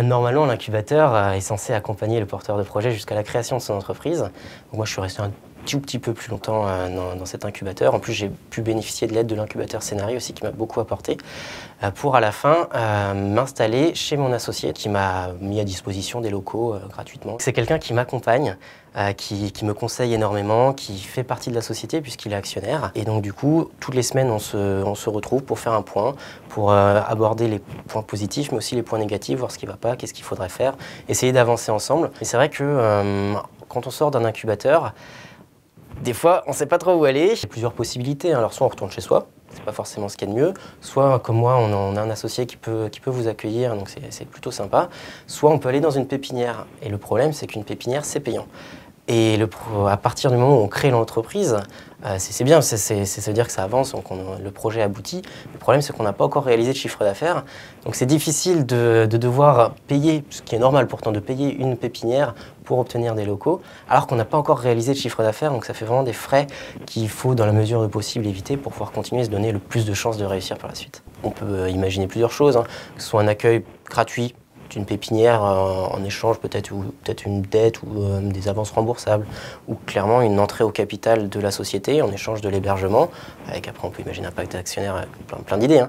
Normalement, l'incubateur est censé accompagner le porteur de projet jusqu'à la création de son entreprise. Donc moi, je suis resté un tout petit peu plus longtemps dans cet incubateur. En plus, j'ai pu bénéficier de l'aide de l'incubateur Scénario aussi, qui m'a beaucoup apporté, pour à la fin m'installer chez mon associé, qui m'a mis à disposition des locaux gratuitement. C'est quelqu'un qui m'accompagne, qui me conseille énormément, qui fait partie de la société puisqu'il est actionnaire. Et donc du coup, toutes les semaines, on se retrouve pour faire un point, pour aborder les points positifs, mais aussi les points négatifs, voir ce qui ne va pas, qu'est-ce qu'il faudrait faire, essayer d'avancer ensemble. Et c'est vrai que quand on sort d'un incubateur, des fois, on ne sait pas trop où aller. Il y a plusieurs possibilités. Alors soit on retourne chez soi, c'est pas forcément ce qu'il y a de mieux. Soit, comme moi, on a un associé qui peut vous accueillir, donc c'est plutôt sympa. Soit on peut aller dans une pépinière. Et le problème, c'est qu'une pépinière, c'est payant. Et à partir du moment où on crée l'entreprise, c'est bien, ça veut dire que ça avance, donc le projet aboutit. Le problème, c'est qu'on n'a pas encore réalisé de chiffre d'affaires. Donc c'est difficile de devoir payer, ce qui est normal pourtant, de payer une pépinière pour obtenir des locaux, alors qu'on n'a pas encore réalisé de chiffre d'affaires. Donc ça fait vraiment des frais qu'il faut, dans la mesure du possible, éviter pour pouvoir continuer à se donner le plus de chances de réussir par la suite. On peut imaginer plusieurs choses, que ce soit un accueil gratuit d'une pépinière en échange peut-être une dette ou des avances remboursables, ou clairement une entrée au capital de la société en échange de l'hébergement, avec après on peut imaginer un pacte d'actionnaires, plein d'idées.